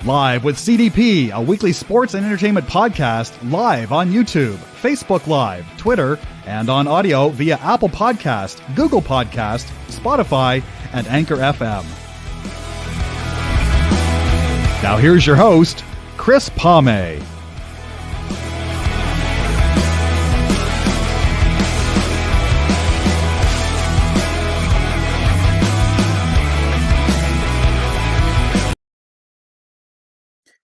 Live with CDP, a weekly sports and entertainment podcast live on YouTube, Facebook Live, Twitter, and on audio via Apple Podcast, Google Podcast, Spotify, and Anchor FM. Now here's your host, Chris Palme.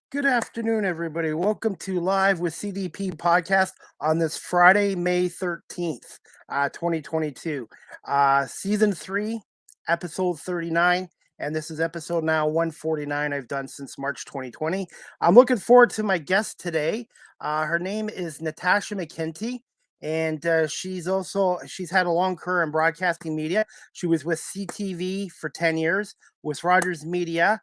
Good afternoon, everybody. Welcome to Live with CDP podcast on this Friday, May 13th, 2022. Season 3, episode 39, and this is episode now 149 I've done since March 2020. I'm looking forward to my guest today. Her name is Natasha McKenty, and she's had a long career in broadcasting media. She was with CTV for 10 years, with Rogers Media,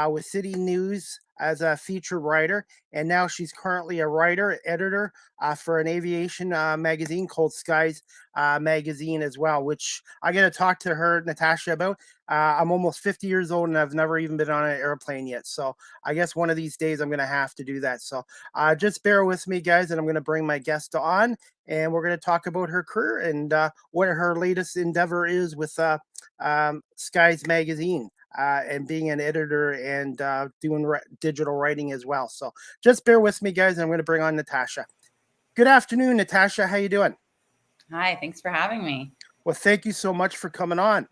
with City News as a feature writer, and now she's currently a writer, editor for an aviation magazine called Skies Magazine as well, which I got to talk to her, Natasha, about. I'm almost 50 years old and I've never even been on an airplane yet, so I guess one of these days I'm going to have to do that. So just bear with me, guys, and I'm going to bring my guest on, and we're going to talk about her career and what her latest endeavor is with Skies Magazine. And being an editor and doing digital writing as well. So just bear with me, guys, and I'm going to bring on Natasha. Good afternoon, Natasha. How you doing? Hi, thanks for having me. Well, thank you so much for coming on.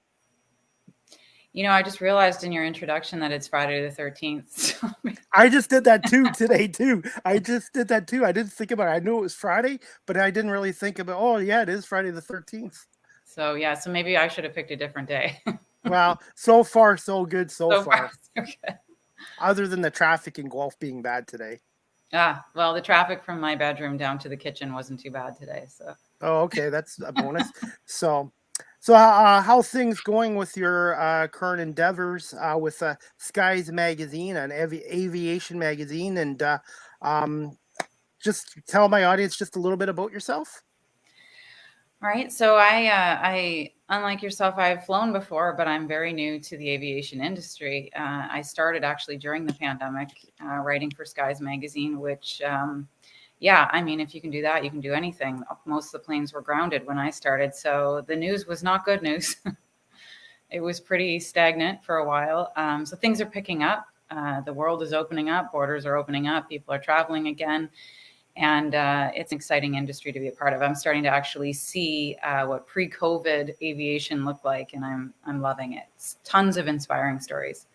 You know, I just realized in your introduction that it's Friday the 13th. So. I just did that too today too. I didn't think about it. I knew it was Friday, but I didn't really think about, oh yeah, it is Friday the 13th. So yeah, so maybe I should have picked a different day. Well, so far, so good so far. So good. Other than the traffic in Guelph being bad today. Well, the traffic from my bedroom down to the kitchen wasn't too bad today. So. Oh, okay. That's a bonus. So how things going with your current endeavors with Skies Magazine, an aviation magazine, and just tell my audience just a little bit about yourself. All right. So I, unlike yourself, I've flown before, but I'm very new to the aviation industry. I started actually during the pandemic writing for Skies Magazine, which, I mean, if you can do that, you can do anything. Most of the planes were grounded when I started. So the news was not good news. It was pretty stagnant for a while. So things are picking up. The world is opening up. Borders are opening up. People are traveling again. And it's an exciting industry to be a part of. I'm starting to actually see what pre-COVID aviation looked like, and I'm loving it. It's tons of inspiring stories.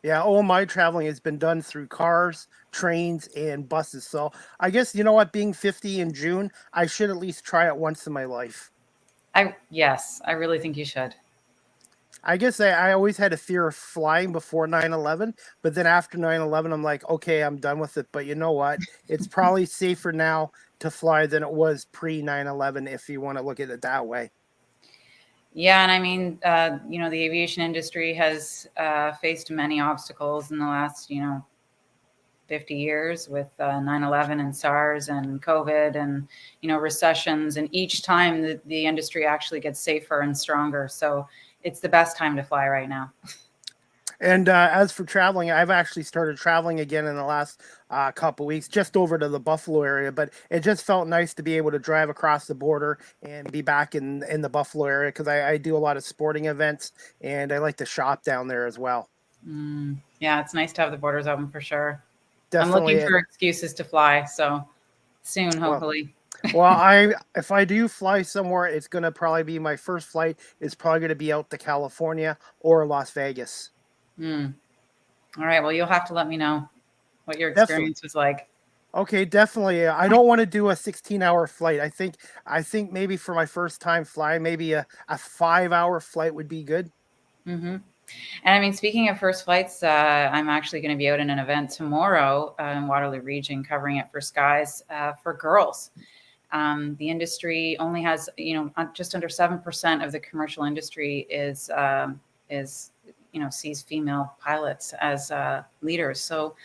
Yeah, all my traveling has been done through cars, trains, and buses. So I guess, you know what, being 50 in June, I should at least try it once in my life. Yes, I really think you should. I guess I always had a fear of flying before 9/11, but then after 9/11, I'm like, okay, I'm done with it. But you know what? It's probably safer now to fly than it was pre 9/11, if you want to look at it that way. Yeah, and I mean, the aviation industry has faced many obstacles in the last, 50 years with 9/11 and SARS and COVID and, recessions. And each time the industry actually gets safer and stronger. So it's the best time to fly right now. And as for traveling, I've actually started traveling again in the last couple weeks, just over to the Buffalo area. But it just felt nice to be able to drive across the border and be back in the Buffalo area, because I do a lot of sporting events and I like to shop down there as well. Yeah, it's nice to have the borders open for sure. Definitely. I'm looking for excuses to fly, so soon, hopefully. Well, if I do fly somewhere, it's going to probably be my first flight is probably going to be out to California or Las Vegas. All right. Well, you'll have to let me know what your experience was like. Okay, definitely. I don't want to do a 16-hour flight. I think maybe for my first time flying, maybe a 5-hour flight would be good. Mm-hmm. And I mean, speaking of first flights, I'm actually going to be out in an event tomorrow in Waterloo Region, covering it for Skies for girls. The industry only has, just under 7% of the commercial industry sees female pilots as leaders. So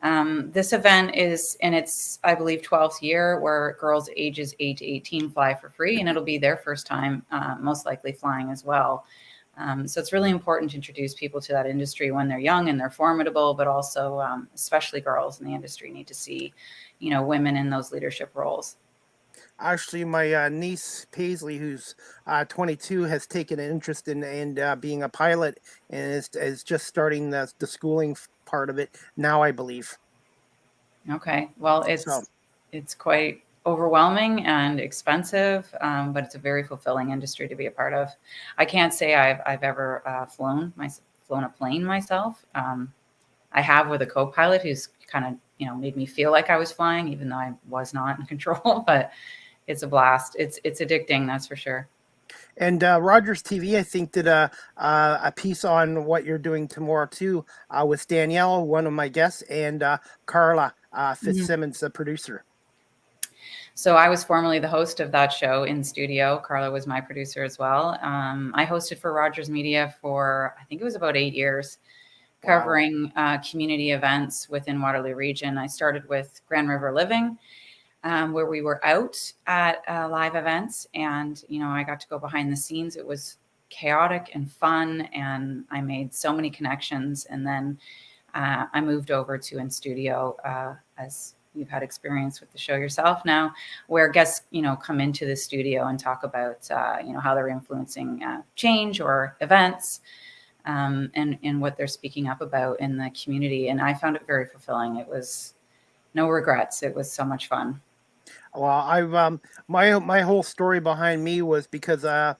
this event is in its, I believe, 12th year, where girls ages 8 to 18 fly for free, and it'll be their first time, most likely flying as well. So it's really important to introduce people to that industry when they're young and they're formidable, but also especially girls in the industry need to see, women in those leadership roles. Actually, my niece Paisley, who's 22, has taken an interest in being a pilot and is just starting the schooling part of it now, I believe. Okay. Well, So, it's quite overwhelming and expensive, but it's a very fulfilling industry to be a part of. I can't say I've ever flown a plane myself. I have with a co-pilot who's kind of made me feel like I was flying, even though I was not in control. But it's a blast. It's addicting, that's for sure. and Rogers TV, I think, did a piece on what you're doing tomorrow too, with Danielle, one of my guests, and Carla Fitzsimmons, the producer. So I was formerly the host of that show in studio. Carla was my producer as well. I hosted for Rogers Media for, I think it was about 8 years, covering community events within Waterloo Region. I started with Grand River Living, where we were out at live events, and I got to go behind the scenes. It was chaotic and fun, and I made so many connections. And then I moved over to in studio, as you've had experience with the show yourself now, where guests come into the studio and talk about how they're influencing change or events, and what they're speaking up about in the community. And I found it very fulfilling. It was no regrets. It was so much fun. Well, I've my whole story behind me was because a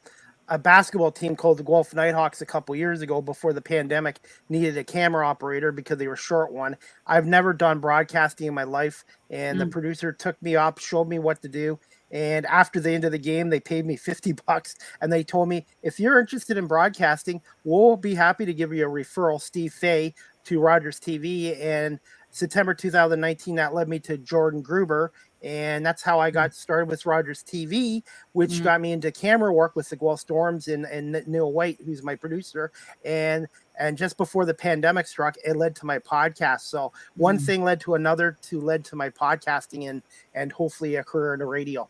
basketball team called the Guelph Nighthawks a couple years ago, before the pandemic, needed a camera operator because they were short one. I've never done broadcasting in my life, and the Mm, producer took me up, showed me what to do. And after the end of the game, they paid me $50, and they told me, if you're interested in broadcasting, we'll be happy to give you a referral, Steve Fay, to Rogers TV. And September 2019, that led me to Jordan Gruber, and that's how I mm, got started with Rogers TV, which mm, got me into camera work with the Guelph Storms and Neil White, who's my producer. And just before the pandemic struck, it led to my podcast. So one mm, thing led to another, to led to my podcasting and hopefully a career in the radio.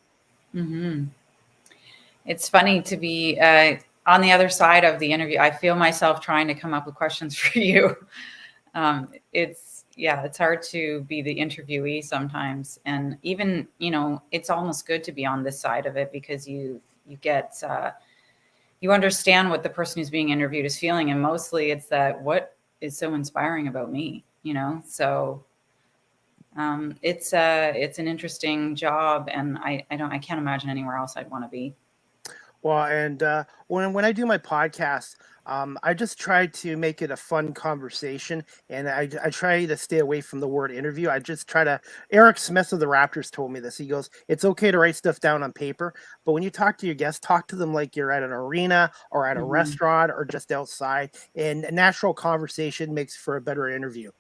mm-hmm. It's funny to be on the other side of the interview. I feel myself trying to come up with questions for you. It's hard to be the interviewee sometimes, and even it's almost good to be on this side of it, because you get you understand what the person who's being interviewed is feeling, and mostly it's that, what is so inspiring about me, so it's an interesting job, and I can't imagine anywhere else I'd want to be. Well, and when I do my podcast, I just try to make it a fun conversation, and I try to stay away from the word interview. I just try to. Eric Smith of the Raptors told me this. He goes, "It's okay to write stuff down on paper, but when you talk to your guests, talk to them like you're at an arena or at a Mhm. restaurant or just outside. And a natural conversation makes for a better interview."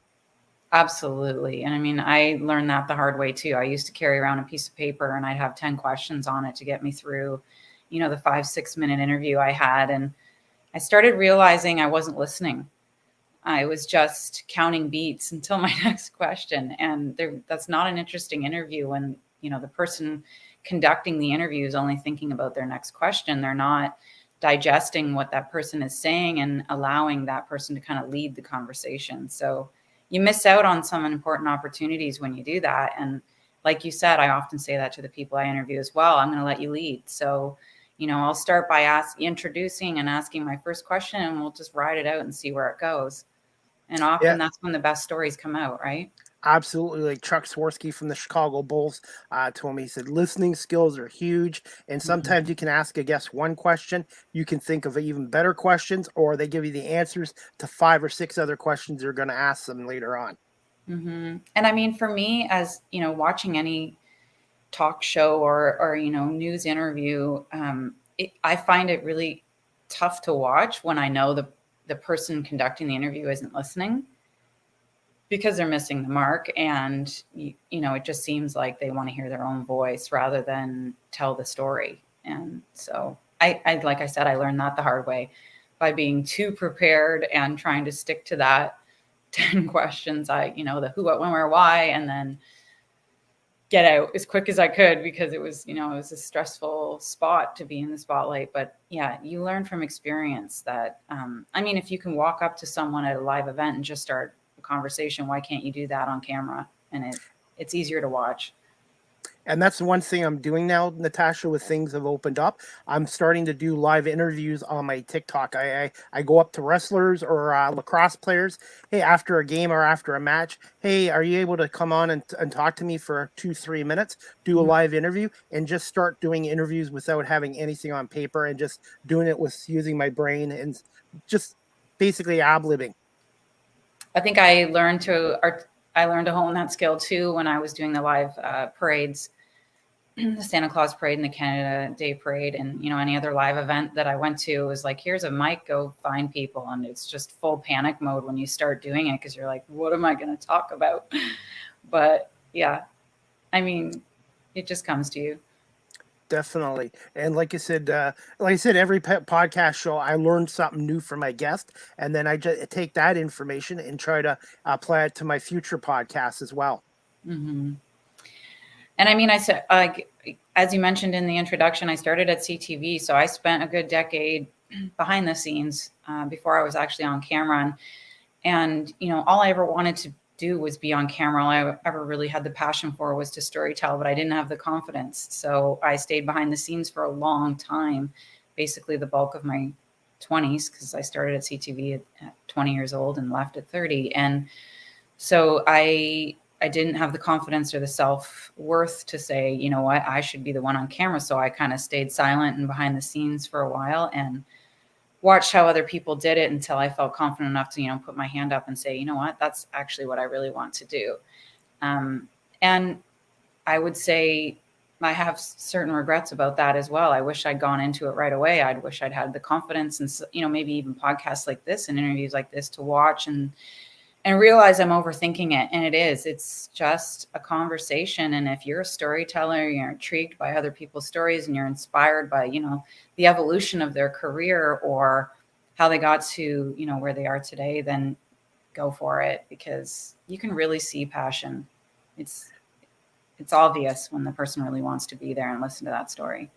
Absolutely. And I mean, I learned that the hard way too. I used to carry around a piece of paper and I'd have 10 questions on it to get me through, the 5, 6 minute interview I had. And I started realizing I wasn't listening. I was just counting beats until my next question. And that's not an interesting interview when, the person conducting the interview is only thinking about their next question. They're not digesting what that person is saying and allowing that person to kind of lead the conversation. So you miss out on some important opportunities when you do that. And like you said, I often say that to the people I interview as well. I'm going to let you lead. So, I'll start by introducing and asking my first question, and we'll just ride it out and see where it goes. And Yeah, often that's when the best stories come out, right? absolutely. Like Chuck Swirsky from the Chicago Bulls told me, he said, listening skills are huge. And Mhm. sometimes you can ask a guest one question, you can think of even better questions, or they give you the answers to 5 or 6 other questions you're going to ask them later on. Mhm. And I mean, for me, as watching any talk show or news interview, I find it really tough to watch when I know the person conducting the interview isn't listening, because they're missing the mark, and it just seems like they want to hear their own voice rather than tell the story. And so I like I said, I learned that the hard way by being too prepared and trying to stick to that 10 questions. The who, what, when, where, why, and then get out as quick as I could because it was, it was a stressful spot to be in the spotlight. But yeah, you learn from experience that, if you can walk up to someone at a live event and just start a conversation, why can't you do that on camera? And it's easier to watch. And that's one thing I'm doing now, Natasha, with things have opened up. I'm starting to do live interviews on my TikTok. I go up to wrestlers or lacrosse players. Hey, after a game or after a match, hey, are you able to come on and talk to me for 2-3 minutes, do a live interview, and just start doing interviews without having anything on paper and just doing it with using my brain and just basically ad-libbing. I think I learned to hone that skill too when I was doing the live parades, the Santa Claus parade and the Canada Day parade, and any other live event that I went to was like, here's a mic, go find people, and it's just full panic mode when you start doing it because you're like, what am I going to talk about? But yeah, it just comes to you. Definitely. And like I said, every podcast show, I learned something new from my guest, and then I just take that information and try to apply it to my future podcasts as well. Mm-hmm. And I said, as you mentioned in the introduction, I started at CTV, so I spent a good decade behind the scenes before I was actually on camera. And all I ever wanted to do was be on camera. All I ever really had the passion for was to storytell, but I didn't have the confidence. So I stayed behind the scenes for a long time, basically the bulk of my 20s, because I started at CTV at 20 years old and left at 30. And so I didn't have the confidence or the self-worth to say, you know what, I should be the one on camera. So I kind of stayed silent and behind the scenes for a while and watched how other people did it until I felt confident enough to, put my hand up and say, you know what, that's actually what I really want to do. And I would say I have certain regrets about that as well. I wish I'd gone into it right away. I wish I'd had the confidence and, maybe even podcasts like this and interviews like this to watch and realize I'm overthinking it. And it's just a conversation. And if you're a storyteller, you're intrigued by other people's stories and you're inspired by, the evolution of their career or how they got to, where they are today, then go for it because you can really see passion. It's obvious when the person really wants to be there and listen to that story.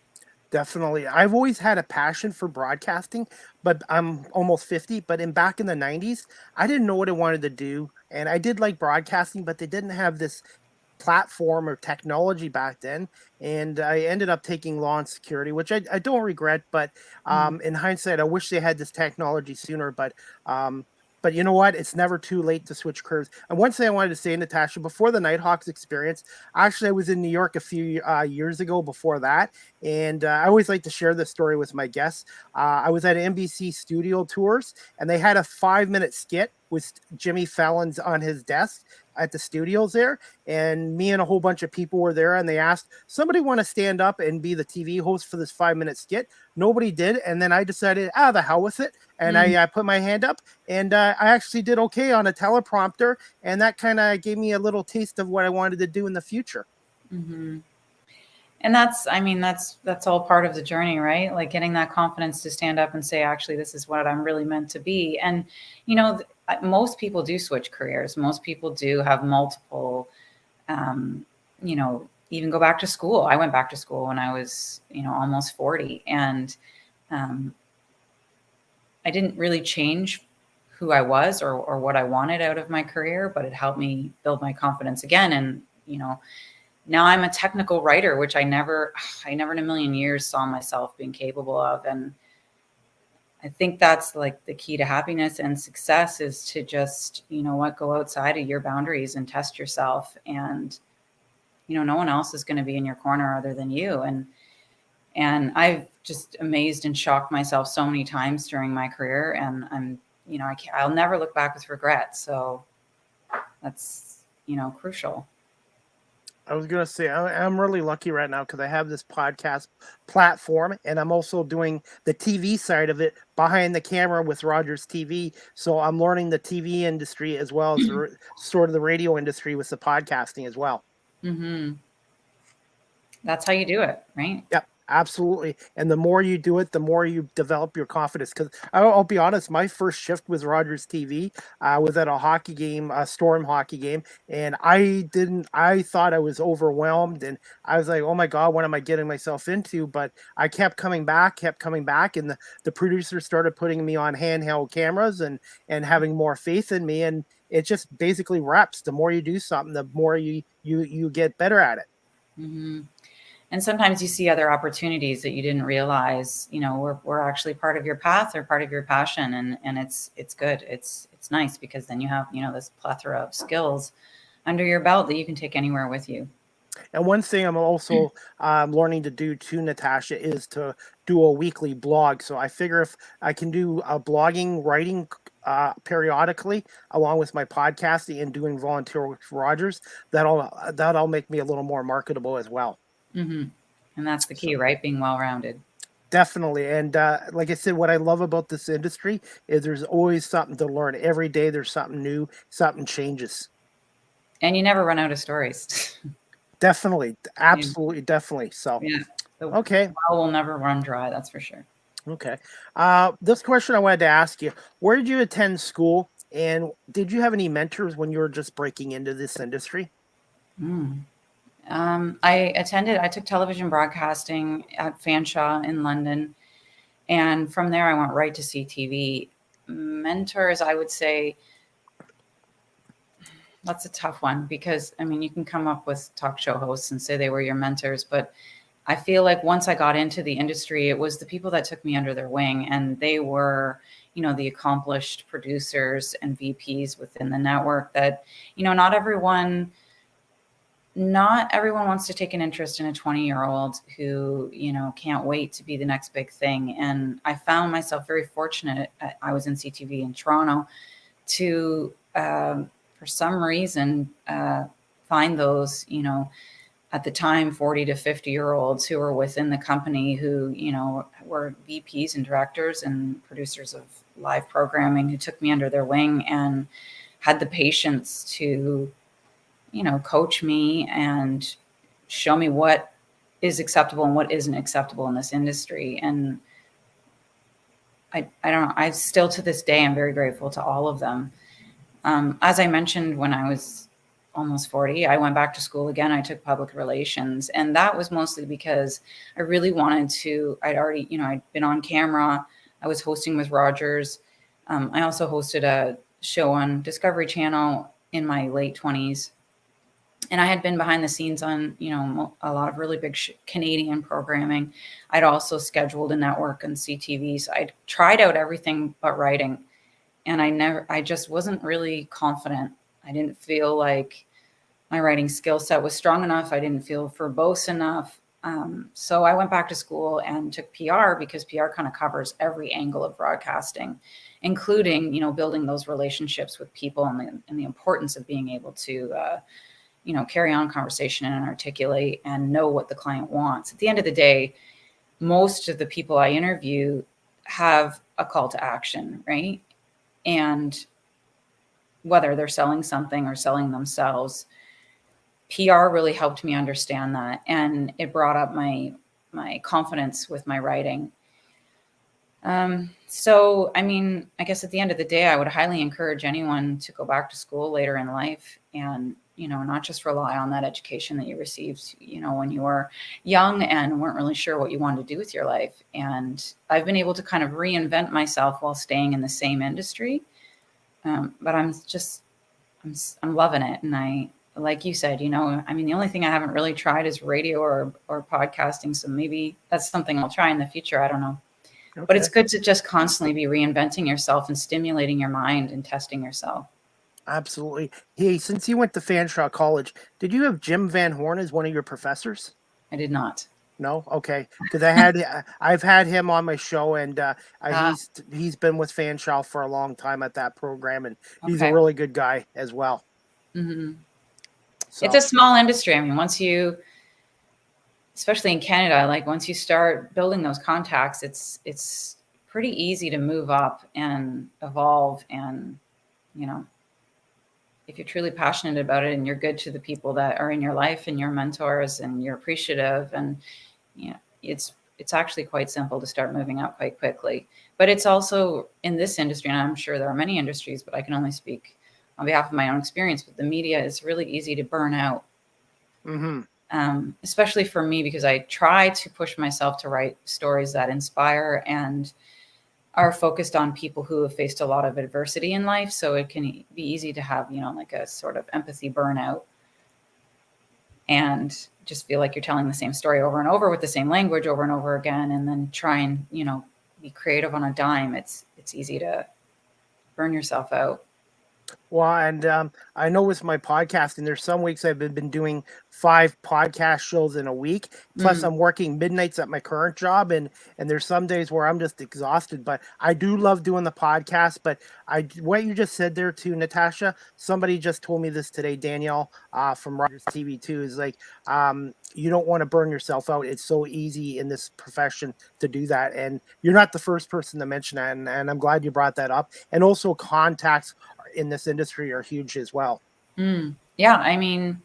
Definitely. I've always had a passion for broadcasting, but I'm almost 50. But back in the 90s, I didn't know what I wanted to do. And I did like broadcasting, but they didn't have this platform or technology back then. And I ended up taking law and security, which I don't regret. But in hindsight, I wish they had this technology sooner. But you know what? It's never too late to switch careers. And one thing I wanted to say, Natasha, before the Nighthawks experience, actually, I was in New York a few years ago before that. And I always like to share this story with my guests. I was at NBC Studio Tours, and they had a 5-minute skit with Jimmy Fallon's on his desk at the studios there. And me and a whole bunch of people were there, and they asked, somebody want to stand up and be the TV host for this 5-minute skit? Nobody did. And then I decided, the hell with it. And I put my hand up, and I actually did okay on a teleprompter. And that kind of gave me a little taste of what I wanted to do in the future. Mm-hmm. And that's all part of the journey, right? Like getting that confidence to stand up and say, actually, this is what I'm really meant to be. And, most people do switch careers. Most people do have multiple, even go back to school. I went back to school when I was, almost 40. And I didn't really change who I was or what I wanted out of my career, but it helped me build my confidence again. And, now I'm a technical writer, which I never in a million years saw myself being capable of. And I think that's like the key to happiness and success is to just, go outside of your boundaries and test yourself. And, no one else is going to be in your corner other than you. And I've just amazed and shocked myself so many times during my career. And I'm, I'll never look back with regret. So that's, crucial. I was going to say, I'm really lucky right now because I have this podcast platform and I'm also doing the TV side of it behind the camera with Rogers TV. So I'm learning the TV industry as well as sort of the radio industry with the podcasting as well. Mm-hmm. That's how you do it, right? Yep. Absolutely. And the more you do it, the more you develop your confidence. Because I'll be honest, my first shift with Rogers TV was at a hockey game, a Storm hockey game. And I thought I was overwhelmed. And I was like, oh my God, what am I getting myself into? But I kept coming back, kept coming back. And the producers started putting me on handheld cameras and having more faith in me. And it just basically reps. The more you do something, the more you get better at it. Mm-hmm. And sometimes you see other opportunities that you didn't realize, were actually part of your path or part of your passion. And it's good. It's nice because then you have, this plethora of skills under your belt that you can take anywhere with you. And one thing I'm also learning to do too, Natasha, is to do a weekly blog. So I figure if I can do blogging, writing periodically, along with my podcasting and doing volunteer with Rogers, that'll make me a little more marketable as well. Mm-hmm. And that's the key, So right? Being well-rounded. definitely, and like I said, what I love about this industry is there's always something to learn. Every day there's something new, something changes. And you never run out of stories. Definitely, Yeah. absolutely, definitely. So Yeah. The okay. well will never run dry. That's for sure. Okay. This question I wanted to ask you: where did you attend school, and did you have any mentors when you were just breaking into this industry? Mm. I took television broadcasting at Fanshawe in London. And from there, I went right to CTV. Mentors, I would say that's a tough one because, I mean, you can come up with talk show hosts and say they were your mentors, but I feel like once I got into the industry, it was the people that took me under their wing, and they were, the accomplished producers and VPs within the network that, not everyone wants to take an interest in a 20-year-old who, can't wait to be the next big thing. And I found myself very fortunate. I was in CTV in Toronto to, for some reason, find those, at the time, 40 to 50-year-olds who were within the company who, were VPs and directors and producers of live programming who took me under their wing and had the patience to, coach me and show me what is acceptable and what isn't acceptable in this industry. And I don't know, I still to this day, I'm very grateful to all of them. As I mentioned, when I was almost 40, I went back to school again. I took public relations, and that was mostly because I really wanted to, I'd already, I'd been on camera. I was hosting with Rogers. I also hosted a show on Discovery Channel in my late 20s. And I had been behind the scenes on, a lot of really big Canadian programming. I'd also scheduled a network on CTV. So I'd tried out everything but writing. And I just wasn't really confident. I didn't feel like my writing skill set was strong enough. I didn't feel verbose enough. So I went back to school and took PR because PR kind of covers every angle of broadcasting, including, building those relationships with people and the importance of being able to, carry on conversation and articulate and know what the client wants. At the end of the day, most of the people I interview have a call to action, right? And whether they're selling something or selling themselves, PR really helped me understand that. And it brought up my confidence with my writing. So, I mean, I guess at the end of the day, I would highly encourage anyone to go back to school later in life and, not just rely on that education that you received, when you were young and weren't really sure what you wanted to do with your life. And I've been able to kind of reinvent myself while staying in the same industry. But I'm loving it. And like you said, I mean, the only thing I haven't really tried is radio or podcasting. So maybe that's something I'll try in the future. I don't know. Okay. But it's good to just constantly be reinventing yourself and stimulating your mind and testing yourself. Absolutely. Hey, since you went to Fanshawe College, did you have Jim Van Horn as one of your professors? I did not. No, okay. Because I've had him on my show, and Ah, he's been with Fanshawe for a long time at that program, and he's a okay. really good guy as well. Hmm. It's So a small industry. I mean, especially in Canada, like once you start building those contacts, it's pretty easy to move up and evolve. And, you know, if you're truly passionate about it and you're good to the people that are in your life and your mentors and you're appreciative and, it's actually quite simple to start moving up quite quickly. But it's also in this industry, and I'm sure there are many industries, but I can only speak on behalf of my own experience. But the media is really easy to burn out, especially for me, because I try to push myself to write stories that inspire and are focused on people who have faced a lot of adversity in life. So it can be easy to have, like a sort of empathy burnout and just feel like you're telling the same story over and over with the same language over and over again, and then try and, be creative on a dime. It's easy to burn yourself out. Well, and I know with my podcasting, there's some weeks I've been doing 5 podcast shows in a week. Plus, I'm working midnights at my current job, and there's some days where I'm just exhausted. But I do love doing the podcast. But what you just said there too, Natasha. Somebody just told me this today, Danielle, from Rogers TV too. Is like, you don't want to burn yourself out. It's so easy in this profession to do that, and you're not the first person to mention that. And I'm glad you brought that up. And also, contacts in this industry are huge as well. Yeah. I mean,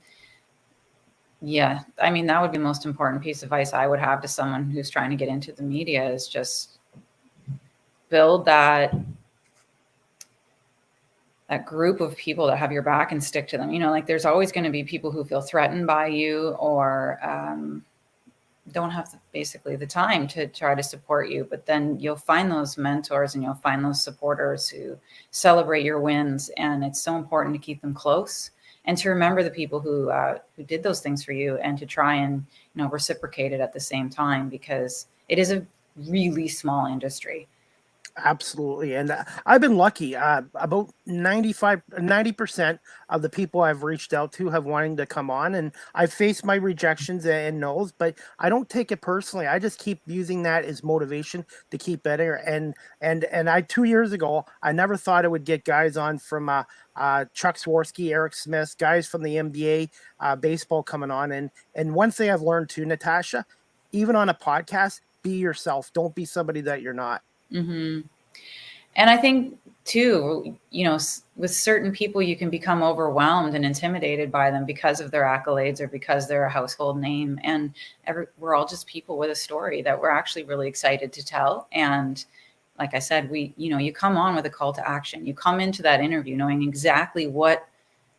that would be the most important piece of advice I would have to someone who's trying to get into the media, is just build that group of people that have your back and stick to them. Like there's always going to be people who feel threatened by you or don't have basically the time to try to support you. But then you'll find those mentors and you'll find those supporters who celebrate your wins. And it's so important to keep them close and to remember the people who did those things for you, and to try and, reciprocate it at the same time, because it is a really small industry. Absolutely. And I've been lucky. About 90% of the people I've reached out to have wanting to come on, and I've faced my rejections and no's, but I don't take it personally. I just keep using that as motivation to keep better. And 2 years ago, I never thought I would get guys on from Chuck Swirsky, Eric Smith, guys from the NBA, baseball coming on. And one thing I've learned too, Natasha, even on a podcast, be yourself. Don't be somebody that you're not. Mm-hmm. And I think too, with certain people, you can become overwhelmed and intimidated by them because of their accolades or because they're a household name. And we're all just people with a story that we're actually really excited to tell. And like I said, you come on with a call to action. You come into that interview knowing exactly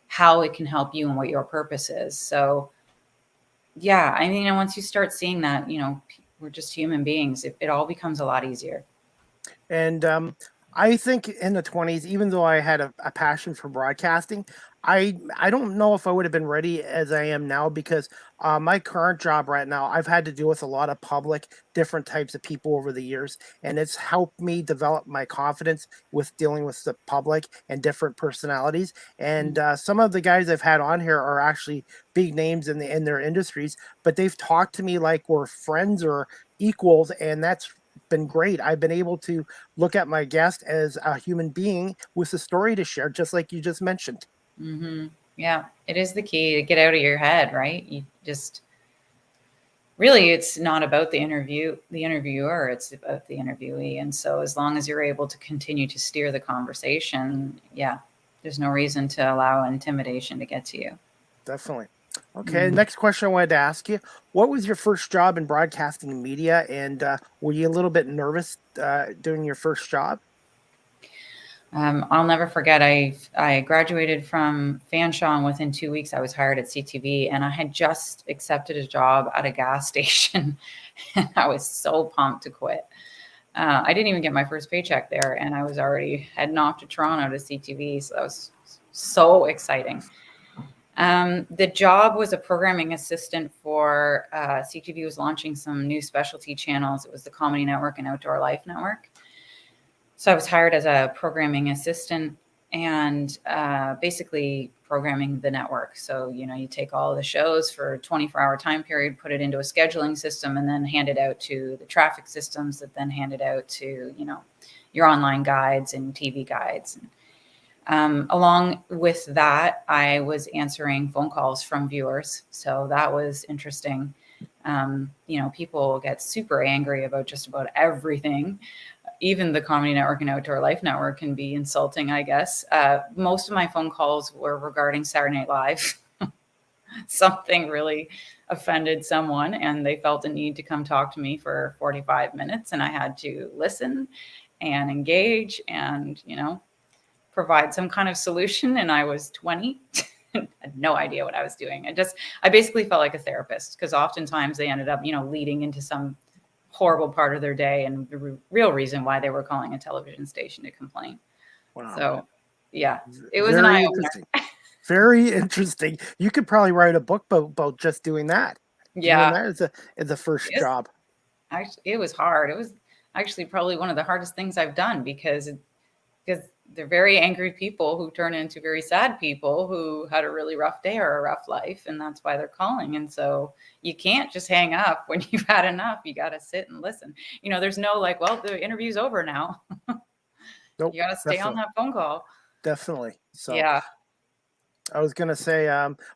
how it can help you and what your purpose is. So yeah, I mean, once you start seeing that, we're just human beings, it all becomes a lot easier. And I think in the 20s, even though I had a passion for broadcasting, I don't know if I would have been ready as I am now, because my current job right now, I've had to deal with a lot of public, different types of people over the years, and it's helped me develop my confidence with dealing with the public and different personalities. And some of the guys I've had on here are actually big names in their industries, but they've talked to me like we're friends or equals, and that's been great. I've been able to look at my guest as a human being with a story to share, just like you just mentioned. Mm-hmm. Yeah, it is the key to get out of your head, right? You just really, it's not about the interviewer, it's about the interviewee. And so as long as you're able to continue to steer the conversation, there's no reason to allow intimidation to get to you. Definitely. Okay, next question I wanted to ask you. What was your first job in broadcasting and media, and were you a little bit nervous doing your first job? I'll never forget, I graduated from Fanshawe, and within 2 weeks I was hired at CTV, and I had just accepted a job at a gas station, and I was so pumped to quit. I didn't even get my first paycheck there, and I was already heading off to Toronto to CTV, so that was so exciting. The job was a programming assistant for CTV was launching some new specialty channels. It was the Comedy Network and Outdoor Life Network. So I was hired as a programming assistant and basically programming the network. So, you take all the shows for a 24-hour time period, put it into a scheduling system, and then hand it out to the traffic systems that then hand it out to, your online guides and TV guides. Along with that, I was answering phone calls from viewers. So that was interesting. People get super angry about just about everything. Even the Comedy Network and Outdoor Life Network can be insulting, I guess. Most of my phone calls were regarding Saturday Night Live. something really offended someone and they felt a need to come talk to me for 45 minutes, and I had to listen and engage and, provide some kind of solution. And I was 20. I had no idea what I was doing. I basically felt like a therapist, because oftentimes they ended up, leading into some horrible part of their day and the real reason why they were calling a television station to complain. Wow. So yeah, it was very an eye-opener. interesting. Very interesting. You could probably write a book about just doing that. Yeah. Doing that as a first job. Actually, it was hard. It was actually probably one of the hardest things I've done, because they're very angry people who turn into very sad people who had a really rough day or a rough life, and that's why they're calling. And so you can't just hang up when you've had enough. You got to sit and listen. There's no like, well, the interview's over now. Nope, you got to stay on that phone call. Definitely. So yeah. I was going to say,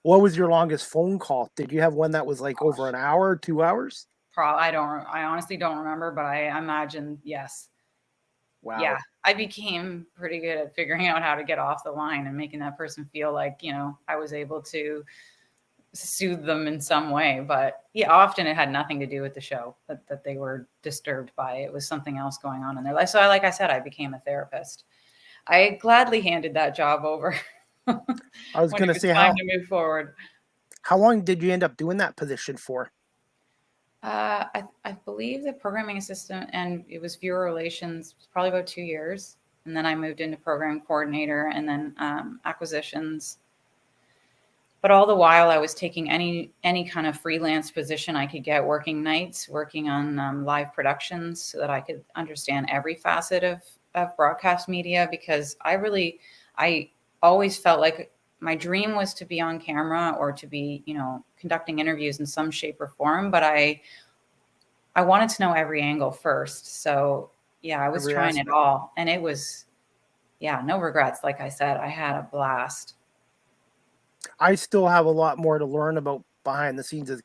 what was your longest phone call? Did you have one that was like over an hour, 2 hours? I honestly don't remember, but I imagine yes. Wow. Yeah, I became pretty good at figuring out how to get off the line and making that person feel like, I was able to soothe them in some way. But yeah, often it had nothing to do with the show that they were disturbed by. It was something else going on in their life. So like I said, I became a therapist. I gladly handed that job over. I was going to say, time to move forward. How long did you end up doing that position for? I believe the programming assistant, and it was viewer relations, probably about 2 years. And then I moved into program coordinator and then acquisitions. But all the while I was taking any kind of freelance position I could get, working nights, working on live productions, so that I could understand every facet of broadcast media, because I always felt like my dream was to be on camera or to be, conducting interviews in some shape or form. But I wanted to know every angle first. So yeah, I was trying it all, and it was, no regrets. Like I said, I had a blast. I still have a lot more to learn about behind the scenes of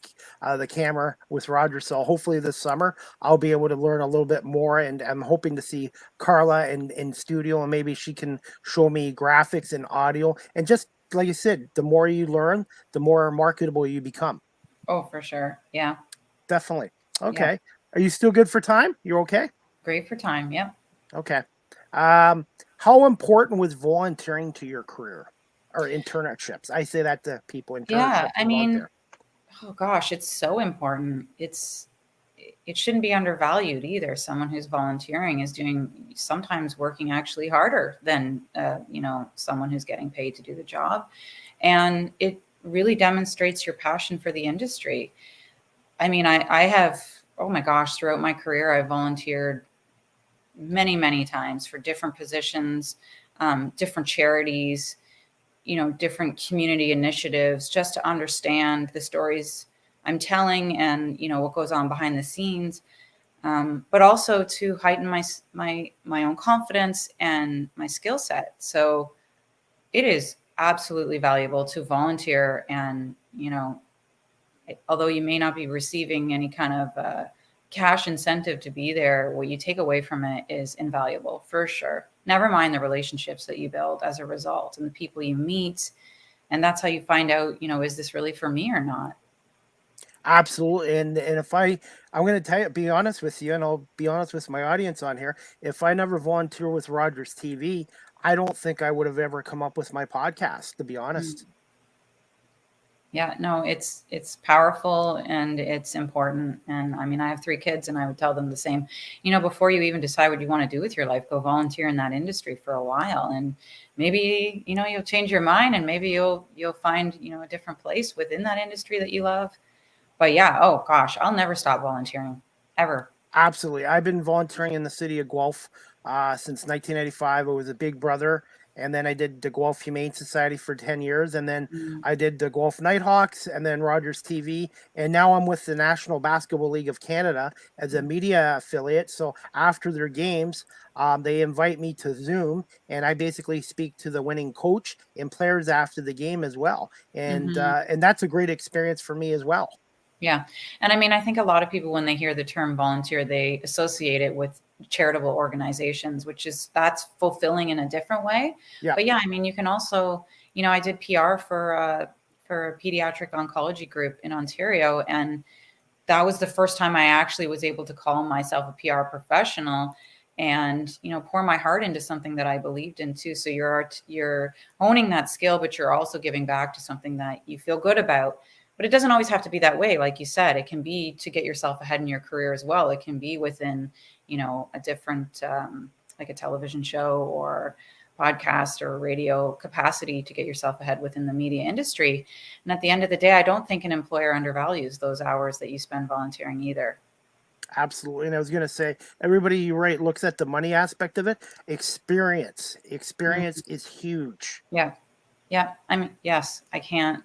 the camera with Roger. So hopefully this summer I'll be able to learn a little bit more, and I'm hoping to see Carla in studio, and maybe she can show me graphics and audio. And just like you said, the more you learn, the more marketable you become. Oh, for sure. Yeah. Definitely. Okay. Yeah. Are you still good for time? You're okay? Great for time. Yeah. Okay. How important was volunteering to your career? Or internships? I say that to people. Yeah, I mean, oh gosh, it's so important. It shouldn't be undervalued either. Someone who's volunteering is sometimes working actually harder than someone who's getting paid to do the job, and it really demonstrates your passion for the industry. I mean, I have, oh my gosh, throughout my career, I volunteered many, many times for different positions, different charities, different community initiatives, just to understand the stories I'm telling and, what goes on behind the scenes, but also to heighten my own confidence and my skill set. So it is absolutely valuable to volunteer. And, although you may not be receiving any kind of cash incentive to be there, what you take away from it is invaluable for sure. Never mind the relationships that you build as a result and the people you meet. And that's how you find out, is this really for me or not? Absolutely. And if I'm going to be honest with you, and I'll be honest with my audience on here, if I never volunteer with Rogers TV, I don't think I would have ever come up with my podcast, to be honest. Yeah, no, it's powerful and it's important. And I mean, I have 3 kids, and I would tell them the same, before you even decide what you want to do with your life, go volunteer in that industry for a while. And maybe, you'll change your mind, and maybe you'll find, a different place within that industry that you love. But yeah, oh gosh, I'll never stop volunteering, ever. Absolutely. I've been volunteering in the city of Guelph since 1985. I was a big brother. And then I did the Guelph Humane Society for 10 years. And then I did the Guelph Nighthawks and then Rogers TV. And now I'm with the National Basketball League of Canada as a media affiliate. So after their games, they invite me to Zoom, and I basically speak to the winning coach and players after the game as well. And and that's a great experience for me as well. Yeah. And I mean, I think a lot of people, when they hear the term volunteer, they associate it with charitable organizations, that's fulfilling in a different way. Yeah. But yeah, I mean, you can also, I did PR for for a pediatric oncology group in Ontario. And that was the first time I actually was able to call myself a PR professional and, pour my heart into something that I believed in too. So you're owning that skill, but you're also giving back to something that you feel good about. But it doesn't always have to be that way. Like you said, it can be to get yourself ahead in your career as well. It can be within, a different, like a television show or podcast or radio capacity to get yourself ahead within the media industry. And at the end of the day, I don't think an employer undervalues those hours that you spend volunteering either. Absolutely. And I was going to say, everybody, you're right, looks at the money aspect of it. Experience is huge. Yeah. Yeah. I mean, yes, I can't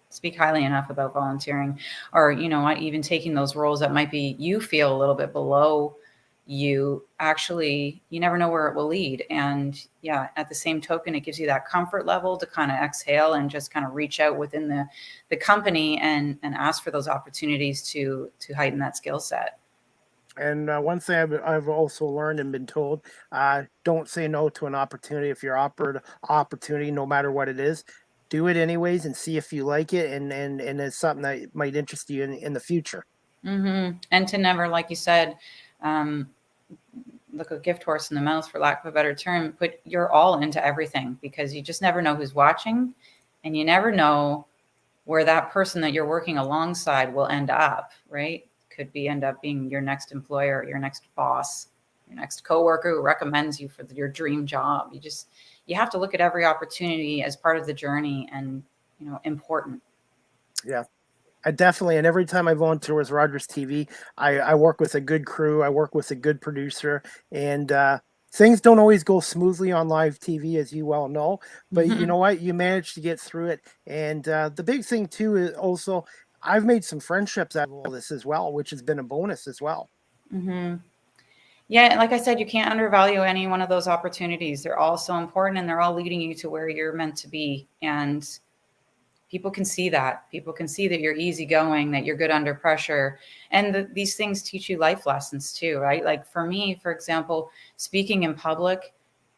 speak highly enough about volunteering or, even taking those roles that might be, you feel a little bit below you. Actually, you never know where it will lead. And yeah, at the same token, it gives you that comfort level to kind of exhale and just kind of reach out within the company and ask for those opportunities to heighten that skill set. And one thing I've also learned and been told, don't say no to an opportunity. If you're offered opportunity, no matter what it is, do it anyways and see if you like it and it's something that might interest you in the future. Mm-hmm. And to never, like you said, look a gift horse in the mouth, for lack of a better term, put your all into everything, because you just never know who's watching, and you never know where that person that you're working alongside will end up, right? Could be end up being your next employer, your next boss, your next coworker who recommends you for your dream job. You have to look at every opportunity as part of the journey and, important. Yeah. I definitely, and every time I volunteer with Rogers TV, I work with a good crew. I work with a good producer, and things don't always go smoothly on live TV, as you well know. But you know what? You manage to get through it. And the big thing too is also I've made some friendships out of all this as well, which has been a bonus as well. Mm-hmm. Yeah, like I said, you can't undervalue any one of those opportunities. They're all so important, and they're all leading you to where you're meant to be. And people can see that. People can see that you're easygoing, that you're good under pressure. And these things teach you life lessons too, right? Like for me, for example, speaking in public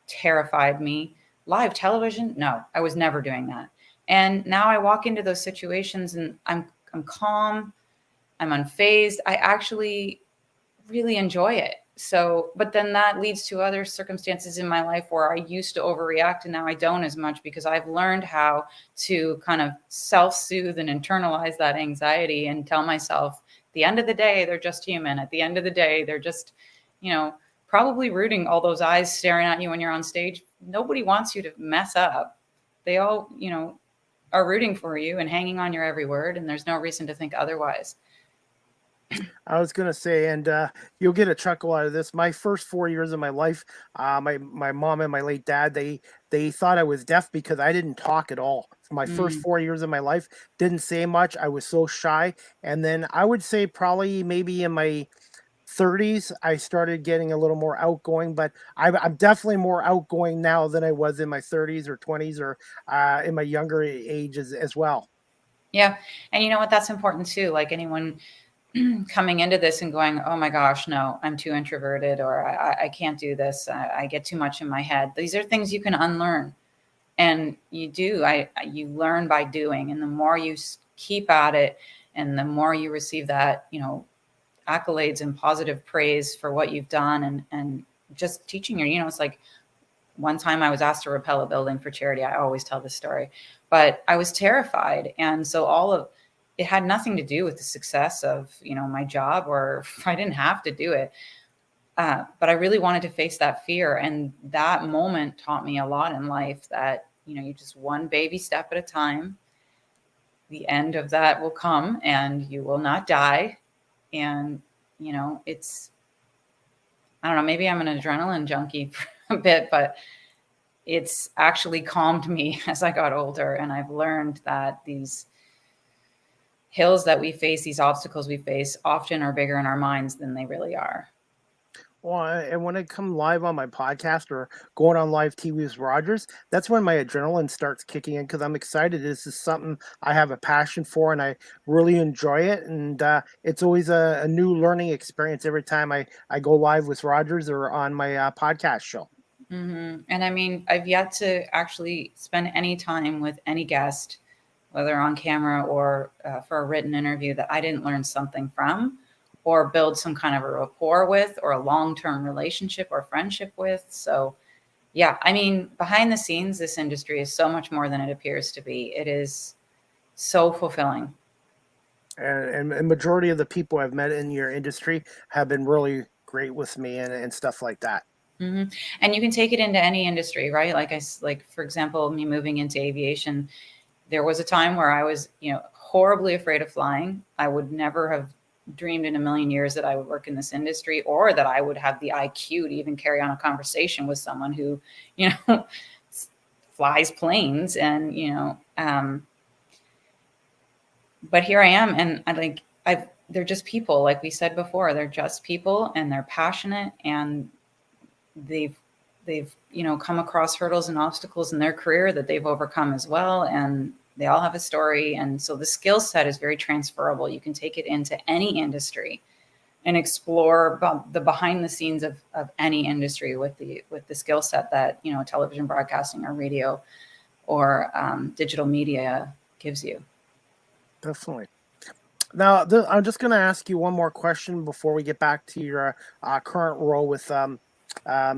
terrified me. Live television, no, I was never doing that. And now I walk into those situations and I'm calm, I'm unfazed. I actually really enjoy it. So, but then that leads to other circumstances in my life where I used to overreact and now I don't as much, because I've learned how to kind of self-soothe and internalize that anxiety and tell myself, at the end of the day, they're just human. At the end of the day, they're just, probably rooting, all those eyes staring at you when you're on stage. Nobody wants you to mess up. They all, are rooting for you and hanging on your every word. And there's no reason to think otherwise. I was gonna say, and you'll get a chuckle out of this. My first 4 years of my life, my mom and my late dad, they thought I was deaf because I didn't talk at all. For my first 4 years of my life, didn't say much. I was so shy, and then I would say probably maybe in my 30s, I started getting a little more outgoing. But I'm definitely more outgoing now than I was in my 30s or 20s or in my younger ages as well. Yeah. And you know what? That's important too. Like anyone coming into this and going, oh my gosh, no, I'm too introverted, or I can't do this. I get too much in my head. These are things you can unlearn. And you do, you learn by doing. And the more you keep at it and the more you receive that, accolades and positive praise for what you've done and just teaching your, it's like one time I was asked to rappel a building for charity. I always tell this story, but I was terrified. And so it had nothing to do with the success of, my job, or I didn't have to do it. But I really wanted to face that fear. And that moment taught me a lot in life, that, you just one baby step at a time. The end of that will come and you will not die. And, I don't know, maybe I'm an adrenaline junkie for a bit, but it's actually calmed me as I got older. And I've learned that these hills that we face, these obstacles we face, often are bigger in our minds than they really are. Well, and when I come live on my podcast or going on live TV with Rogers, that's when my adrenaline starts kicking in because I'm excited. This is something I have a passion for and I really enjoy it. And it's always a new learning experience every time I go live with Rogers or on my podcast show. Mm-hmm. And I mean, I've yet to actually spend any time with any guest whether on camera or for a written interview, that I didn't learn something from or build some kind of a rapport with or a long-term relationship or friendship with. So yeah, I mean, behind the scenes, this industry is so much more than it appears to be. It is so fulfilling. And majority of the people I've met in your industry have been really great with me and stuff like that. Hmm. And you can take it into any industry, right? Like for example, me moving into aviation, there was a time where I was, horribly afraid of flying. I would never have dreamed in a million years that I would work in this industry or that I would have the IQ to even carry on a conversation with someone who, flies planes and, but here I am. And they're just people. Like we said before, they're just people and they're passionate and they've come across hurdles and obstacles in their career that they've overcome as well, and they all have a story. And so the skill set is very transferable. You can take it into any industry and explore the behind the scenes of any industry with the skill set that television broadcasting or radio or digital media gives you. Definitely. Now, I'm just going to ask you one more question before we get back to your current role with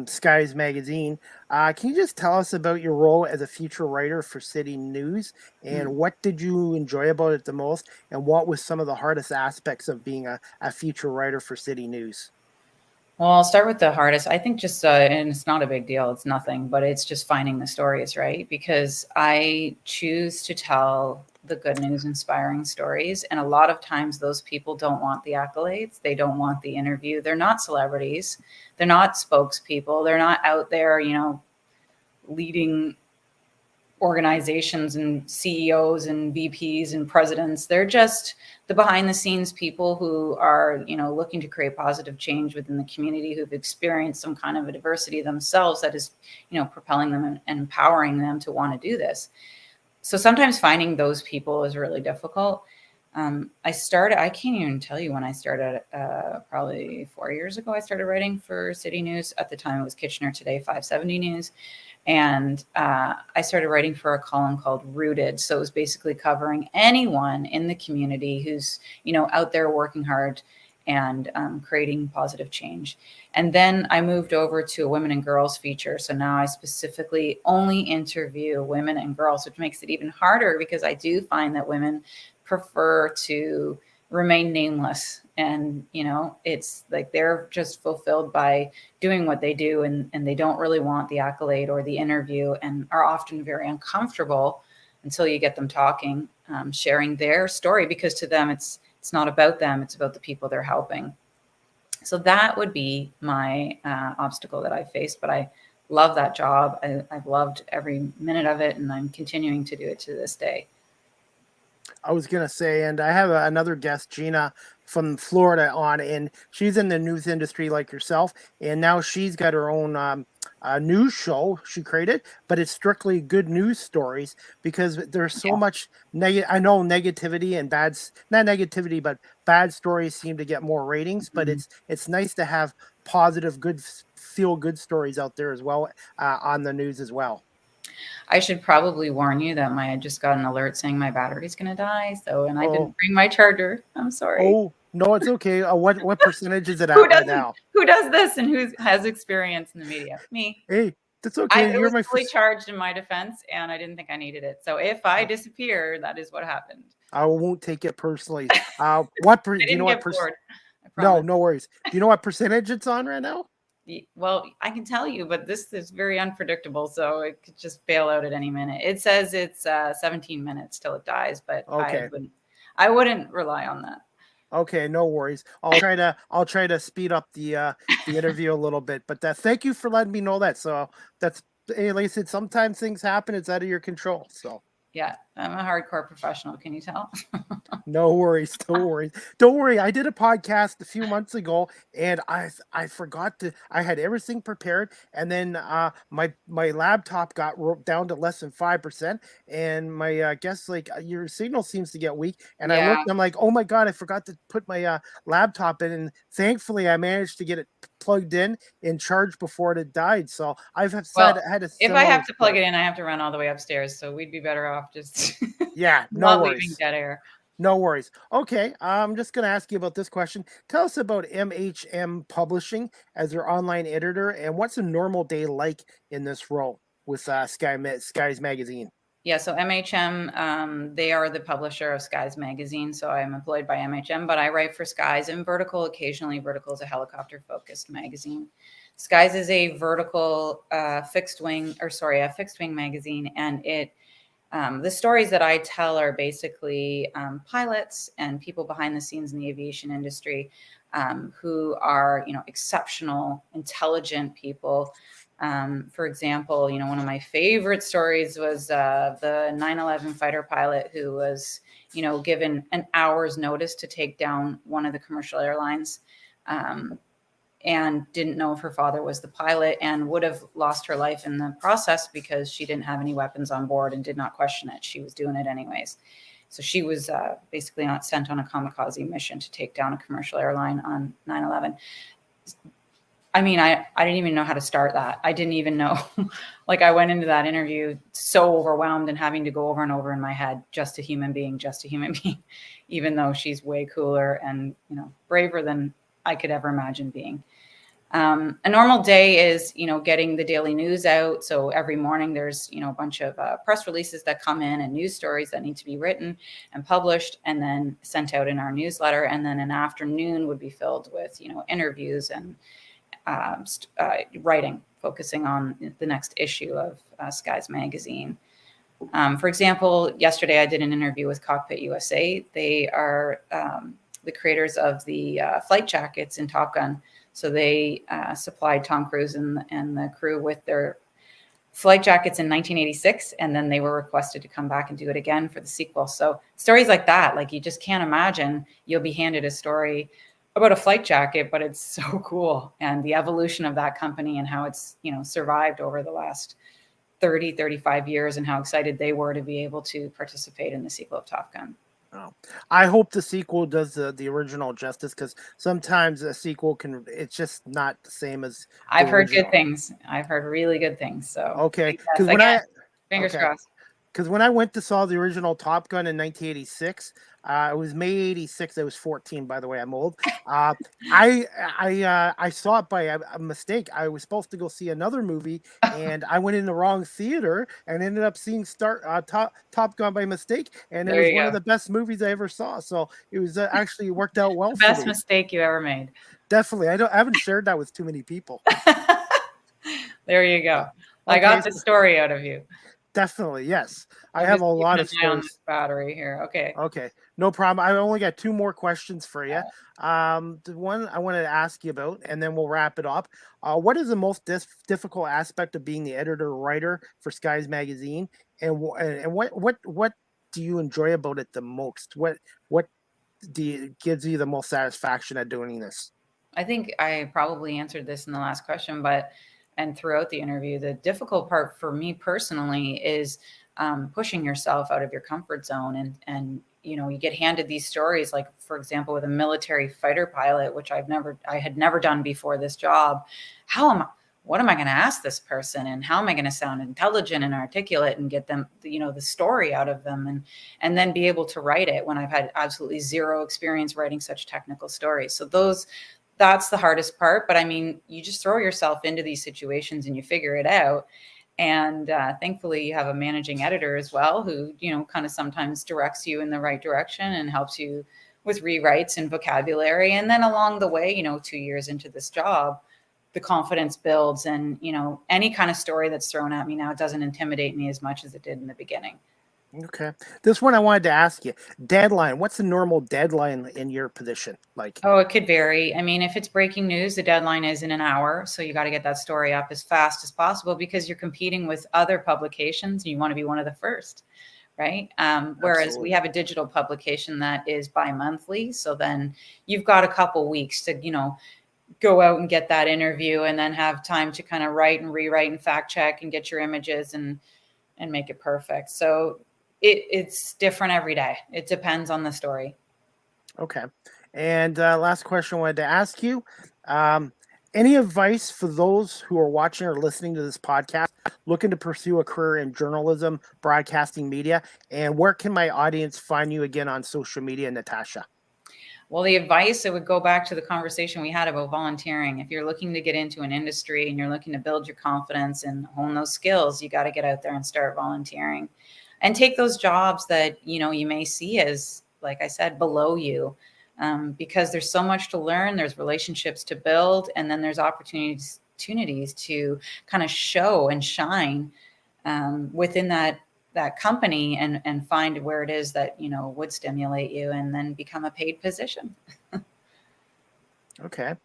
Skies Magazine. Can you just tell us about your role as a feature writer for City News, and what did you enjoy about it the most, and what was some of the hardest aspects of being a feature writer for City News? Well, I'll start with the hardest. I think just, and it's not a big deal. It's nothing, but it's just finding the stories, right? Because I choose to tell the good news, inspiring stories. And a lot of times those people don't want the accolades. They don't want the interview. They're not celebrities. They're not spokespeople. They're not out there, leading organizations and CEOs and VPs and presidents. They're just the behind the scenes people who are, looking to create positive change within the community, who've experienced some kind of a diversity themselves that is, propelling them and empowering them to want to do this. So sometimes finding those people is really difficult. I can't even tell you when I started, probably 4 years ago, I started writing for City News. At the time it was Kitchener Today 570 News. And I started writing for a column called Rooted. So it was basically covering anyone in the community who's, out there working hard and creating positive change. And then I moved over to a women and girls feature. So now I specifically only interview women and girls, which makes it even harder because I do find that women prefer to remain nameless. And, it's like they're just fulfilled by doing what they do, and they don't really want the accolade or the interview, and are often very uncomfortable until you get them talking, sharing their story, because to them, it's not about them. It's about the people they're helping. So that would be my obstacle that I faced, but I love that job. I've loved every minute of it, and I'm continuing to do it to this day. I was going to say, and I have another guest, Gina from Florida, on, and she's in the news industry like yourself, and now she's got her own news show she created, but it's strictly good news stories because there's so much I know negativity and not negativity, but bad stories seem to get more ratings, but it's nice to have positive, good, feel good stories out there as well on the news as well. I should probably warn you that I just got an alert saying my battery's going to die. And I didn't bring my charger. I'm sorry. Oh, no, it's okay. What percentage is it at right now? Who does this and who has experience in the media? Me. Hey, that's okay. It was fully charged in my defense, and I didn't think I needed it. So if I disappear, that is what happened. I won't take it personally. Do you know what percentage? No worries. Do you know what percentage it's on right now? Well, I can tell you, but this is very unpredictable, so it could just bail out at any minute. It says it's 17 minutes till it dies, but okay. I wouldn't rely on that. Okay, no worries. I'll try to speed up the interview a little bit. But thank you for letting me know that. So like I said, sometimes things happen. It's out of your control. So. Yeah, I'm a hardcore professional. Can you tell? No worries. Don't worry. I did a podcast a few months ago, and I forgot to. I had everything prepared, and then my laptop got down to less than 5%, and my guess like your signal seems to get weak. And I looked, I'm like, oh my god, I forgot to put my laptop in, and thankfully I managed to get it plugged in and charged before it died. So I've had to. If I have to plug it in, I have to run all the way upstairs. So we'd be better off just Yeah, no Not leaving worries. dead air. No worries. Okay, I'm just going to ask you about this question. Tell us about MHM Publishing as your online editor, and what's a normal day like in this role with Skies Magazine? Yeah, so MHM, they are the publisher of Skies Magazine. So I'm employed by MHM, but I write for Skies and Vertical. Occasionally, Vertical is a helicopter-focused magazine. Skies is a vertical a fixed wing magazine, and the stories that I tell are basically pilots and people behind the scenes in the aviation industry who are, exceptional, intelligent people. For example, one of my favorite stories was the 9/11 fighter pilot who was, given an hour's notice to take down one of the commercial airlines. And didn't know if her father was the pilot and would have lost her life in the process because she didn't have any weapons on board and did not question it. She was doing it anyways. So she was basically not sent on a kamikaze mission to take down a commercial airline on 9/11. I mean, I didn't even know how to start that. I didn't even know. Like, I went into that interview so overwhelmed and having to go over and over in my head, just a human being, even though she's way cooler and, braver than I could ever imagine being. A normal day is, getting the daily news out. So every morning there's, a bunch of press releases that come in and news stories that need to be written and published and then sent out in our newsletter. And then an afternoon would be filled with, interviews and writing, focusing on the next issue of Skies Magazine. For example, yesterday I did an interview with Cockpit USA. They are the creators of the flight jackets in Top Gun. So they supplied Tom Cruise and the crew with their flight jackets in 1986, and then they were requested to come back and do it again for the sequel. So stories like that, like, you just can't imagine you'll be handed a story about a flight jacket, but it's so cool. And the evolution of that company and how it's, survived over the last 30, 35 years and how excited they were to be able to participate in the sequel of Top Gun. Oh, I hope the sequel does the original justice, because sometimes a sequel it's just not the same as I've heard original. good things. I've heard really good things. So okay, because fingers crossed. Because when I went to saw the original Top Gun in 1986, it was May 86. I was 14, by the way. I'm old. I saw it by a mistake. I was supposed to go see another movie, and I went in the wrong theater and ended up seeing Top Gun by mistake. And it There was you one go. of the best movies I ever saw. So it was actually worked out well The for best me. mistake you ever made. Definitely. I haven't shared that with too many people. There you go. I Okay, got the story out of you. definitely. Yes. I I'm have just a lot keeping of an eye on stories. this battery here. Okay. Okay, no problem. I only got two more questions for you. The one I wanted to ask you about, and then we'll wrap it up. What is the most difficult aspect of being the editor writer for Skies Magazine, and what do you enjoy about it the most? What gives you the most satisfaction at doing this? I think I probably answered this in the last question, and throughout the interview, the difficult part for me personally is pushing yourself out of your comfort zone. And, you get handed these stories, like, for example, with a military fighter pilot, which I had never done before this job. What am I going to ask this person? And how am I going to sound intelligent and articulate and get them, the story out of them, and then be able to write it when I've had absolutely zero experience writing such technical stories. So that's the hardest part. But I mean, you just throw yourself into these situations and you figure it out. And thankfully, you have a managing editor as well who, kind of sometimes directs you in the right direction and helps you with rewrites and vocabulary. And then along the way, 2 years into this job, the confidence builds. And, any kind of story that's thrown at me now doesn't intimidate me as much as it did in the beginning. Okay, this one I wanted to ask you: deadline. What's the normal deadline in your position like? Oh, it could vary. I mean, if it's breaking news, the deadline is in an hour. So you got to get that story up as fast as possible because you're competing with other publications and you want to be one of the first, right? Whereas Absolutely. we have a digital publication that is bi-monthly. So then you've got a couple weeks to, go out and get that interview and then have time to kind of write and rewrite and fact check and get your images and make it perfect. So it's different every day. It depends on the story. Okay. And last question I wanted to ask you. Any advice for those who are watching or listening to this podcast, looking to pursue a career in journalism, broadcasting media, and where can my audience find you again on social media, Natasha? Well, the advice, it would go back to the conversation we had about volunteering. If you're looking to get into an industry and you're looking to build your confidence and hone those skills, you got to get out there and start volunteering and take those jobs that, you may see as, like I said, below you, because there's so much to learn. There's relationships to build, and then there's opportunities to kind of show and shine within that company and find where it is that would stimulate you, and then become a paid position. Okay.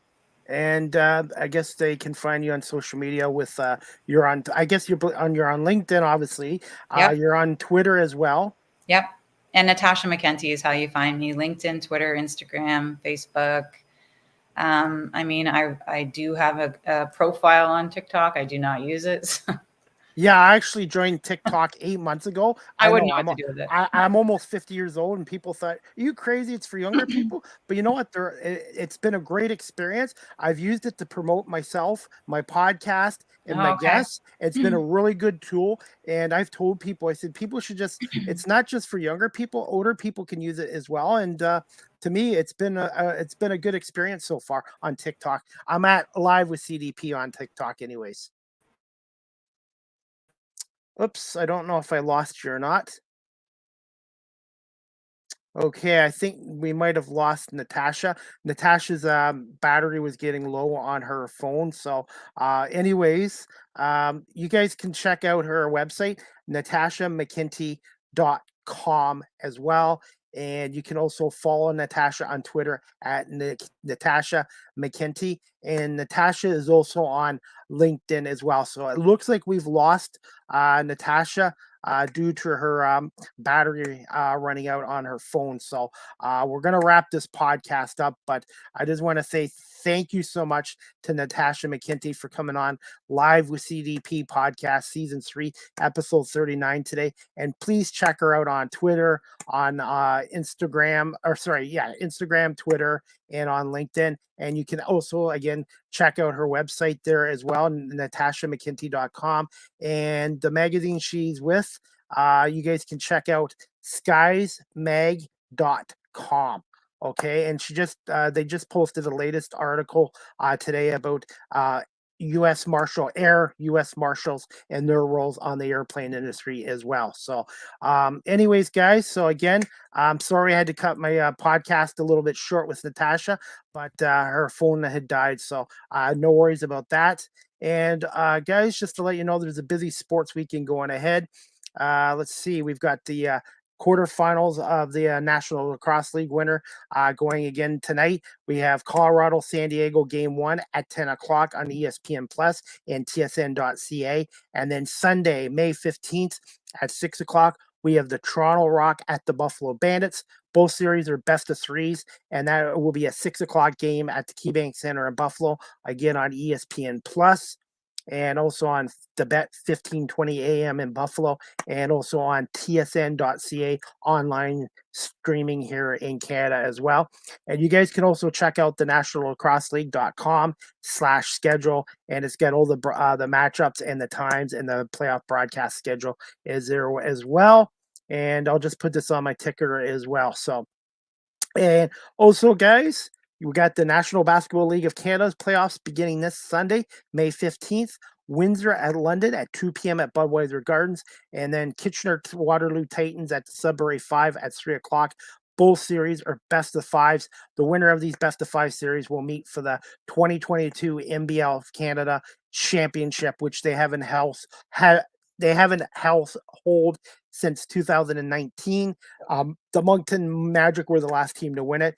And I guess they can find you on social media with you're on. I guess you're on LinkedIn, obviously. Yep. You're on Twitter as well. Yep. And Natasha McKenty is how you find me: LinkedIn, Twitter, Instagram, Facebook. I do have a profile on TikTok. I do not use it. So Yeah, I actually joined TikTok 8 months ago. I wouldn't know know what to do with it. I'm almost 50 years old, and people thought, "Are you crazy? It's for younger people." But you know what? It's been a great experience. I've used it to promote myself, my podcast, and my Oh, okay. guests. It's been a really good tool, and I've told people, I said, people should just. It's not just for younger people; older people can use it as well. And to me, it's been a good experience so far on TikTok. I'm at live with CDP on TikTok, anyways. Oops, I don't know if I lost you or not. Okay, I think we might have lost Natasha. Natasha's battery was getting low on her phone. So, you guys can check out her website, natashamckenty.com as well. And you can also follow Natasha on Twitter at Natasha McKenty. And Natasha is also on LinkedIn as well. So it looks like we've lost Natasha due to her battery running out on her phone. So we're going to wrap this podcast up, but I just want to say thank you so much to Natasha McKenty for coming on live with CDP podcast season 3, episode 39 today. And please check her out on Twitter, on Instagram, Twitter, and on LinkedIn. And you can also, again, check out her website there as well, natashamckenty.com. And the magazine she's with, you guys can check out skiesmag.com. Okay, and they just posted the latest article today about U.S. Marshals and their roles on the airplane industry as well. So, anyways, guys, so again, I'm sorry I had to cut my podcast a little bit short with Natasha, but her phone had died, so no worries about that. And guys, just to let you know, there's a busy sports weekend going ahead. Let's see, we've got the quarterfinals of the National Lacrosse League winner going again tonight. We have Colorado San Diego game 1 at 10 o'clock on ESPN Plus and TSN.ca. And then Sunday, May 15th at 6 o'clock, we have the Toronto Rock at the Buffalo Bandits. Both series are best of threes, and that will be a 6 o'clock game at the KeyBank Center in Buffalo, again on ESPN Plus, and also on the Bet 1520 AM in Buffalo, and also on tsn.ca online streaming here in Canada as well. And you guys can also check out the nationallacrosseleague.com/schedule, and it's got all the matchups and the times, and the playoff broadcast schedule is there as well. And I'll just put this on my ticker as well. So, and also, guys, we got the National Basketball League of Canada's playoffs beginning this Sunday, May 15th. Windsor at London at 2 p.m. at Budweiser Gardens, and then Kitchener Waterloo Titans at the Sudbury 5 at 3 o'clock. Both series are best of fives. The winner of these best of 5 series will meet for the 2022 NBL Canada Championship, which they haven't held since 2019. The Moncton Magic were the last team to win it.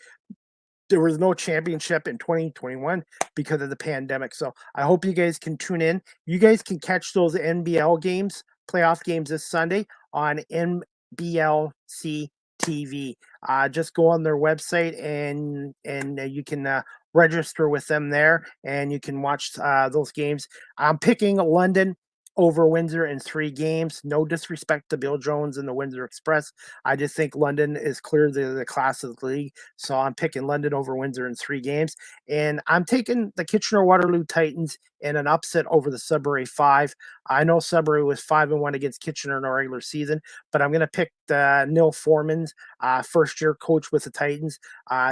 There was no championship in 2021 because of the pandemic. So I hope you guys can tune in. You guys can catch those NBL games, playoff games this Sunday on NBLC TV. Just go on their website and you can register with them there, and you can watch those games. I'm picking London over Windsor in 3 games. No disrespect to Bill Jones and the Windsor Express. I just think London is clearly the class of the league. So I'm picking London over Windsor in 3 games. And I'm taking the Kitchener-Waterloo Titans in an upset over the Sudbury 5. I know Sudbury was 5-1 against Kitchener in the regular season, but I'm going to pick Neil Foreman's first-year coach with the Titans.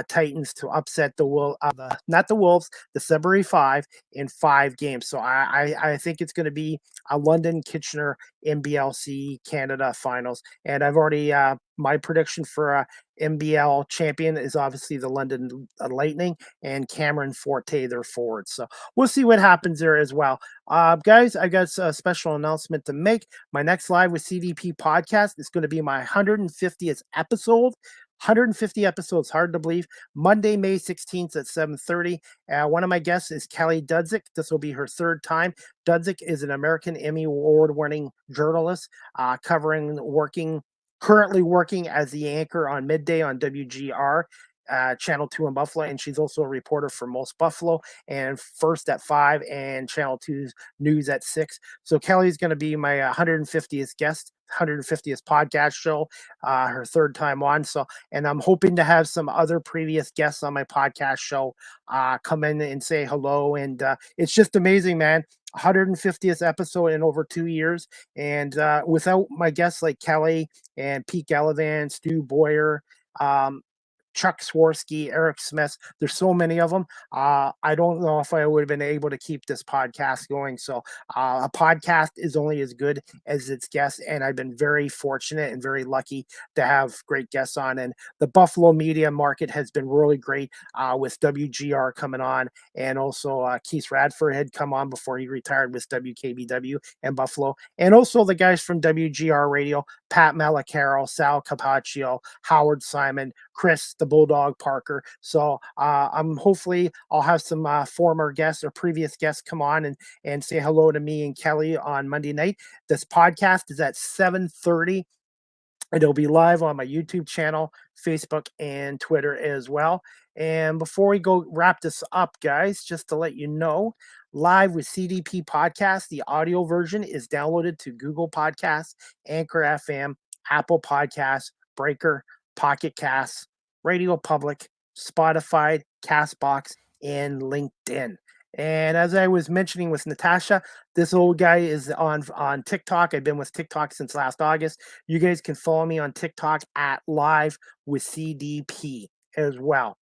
Titans to upset not the Wolves, the Sudbury 5 in 5 games. So I think it's going to be a London Kitchener NBLC Canada finals. And I've already my prediction for NBL champion is obviously the London Lightning and Cameron Forte, their forwards. So we'll see what happens there as well. Guys, I got a special announcement to make. My next live with CDP podcast is going to be my 150th episode. 150 episodes, hard to believe. Monday, May 16th at 7:30. One of my guests is Kelly Dudzik. This will be her 3rd time. Dudzik is an American Emmy Award-winning journalist currently working as the anchor on midday on WGR. Channel 2 in Buffalo, and she's also a reporter for Most Buffalo and First at 5 and Channel 2's News at 6. So Kelly's going to be my 150th guest, 150th podcast show, her 3rd time on. So, and I'm hoping to have some other previous guests on my podcast show come in and say hello. And it's just amazing, man. 150th episode in over 2 years. And without my guests like Kelly and Pete Gallivan, Stu Boyer, Chuck Swirsky, Eric Smith. There's so many of them. I don't know if I would have been able to keep this podcast going. So a podcast is only as good as its guests. And I've been very fortunate and very lucky to have great guests on. And the Buffalo media market has been really great with WGR coming on. And also Keith Radford had come on before he retired with WKBW and Buffalo. And also the guys from WGR Radio, Pat Malacaro, Sal Capaccio, Howard Simon, Chris the Bulldog Parker. So I'm hopefully I'll have some former guests or previous guests come on and say hello to me and Kelly on Monday night. This podcast is at 7:30. It'll be live on my YouTube channel, Facebook, and Twitter as well. And before we go wrap this up, guys, just to let you know, Live with CDP podcast, the audio version is downloaded to Google Podcasts, Anchor FM, Apple Podcasts, Breaker, Pocket Casts, Radio Public, Spotify, Castbox, and LinkedIn. And as I was mentioning with Natasha, this old guy is on TikTok. I've been with TikTok since last August. You guys can follow me on TikTok at Live with CDP as well.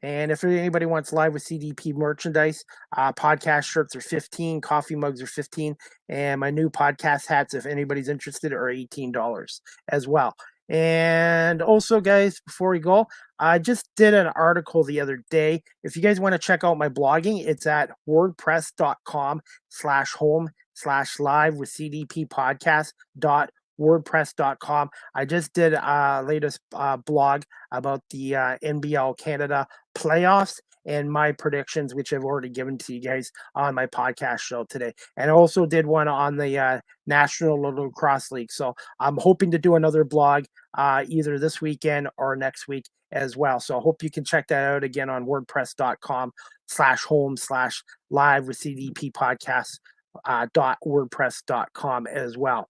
And if anybody wants Live with CDP merchandise, podcast shirts are 15, coffee mugs are 15, and my new podcast hats, if anybody's interested, are $18 as well. And also, guys, before we go, I just did an article the other day. If you guys want to check out my blogging, it's at wordpress.com/home/live with CDP podcast.wordpress.com. I just did a latest blog about the NBL Canada playoffs and my predictions, which I've already given to you guys on my podcast show today. And I also did one on the National Lacrosse League. So I'm hoping to do another blog either this weekend or next week as well. So I hope you can check that out again on wordpress.com/home/live with CDP podcast .wordpress.com as well.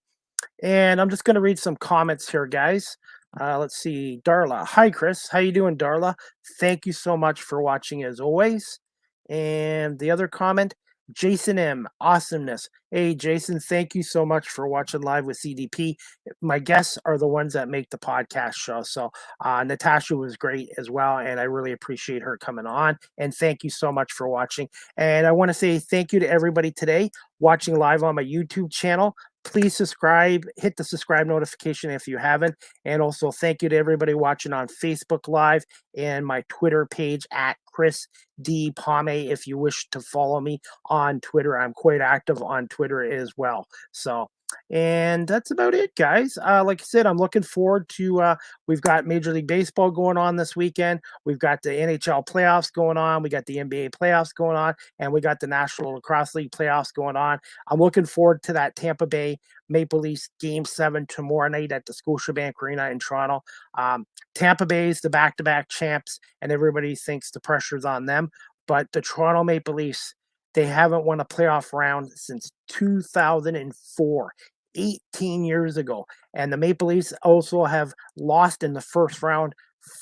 And I'm just going to read some comments here, guys. Let's see. Darla. Hi, Chris. How you doing, Darla? Thank you so much for watching as always. And the other comment, Jason M. Awesomeness. Hey, Jason, thank you so much for watching Live with CDP. My guests are the ones that make the podcast show. So Natasha was great as well, and I really appreciate her coming on. And thank you so much for watching. And I want to say thank you to everybody today watching live on my YouTube channel. Please subscribe, hit the subscribe notification if you haven't. And also thank you to everybody watching on Facebook Live and my Twitter page at Chris D. Pomey. If you wish to follow me on Twitter, I'm quite active on Twitter as well. So, and that's about it, guys. Like I said, I'm looking forward to, we've got Major League Baseball going on this weekend. We've got the NHL playoffs going on. We got the NBA playoffs going on. And we got the National Lacrosse League playoffs going on. I'm looking forward to that Tampa Bay Maple Leafs Game 7 tomorrow night at the Scotiabank Arena in Toronto. Tampa Bay is the back-to-back champs, and everybody thinks the pressure's on them. But the Toronto Maple Leafs, They haven't won a playoff round since 2004, 18 years ago. And the Maple Leafs also have lost in the first round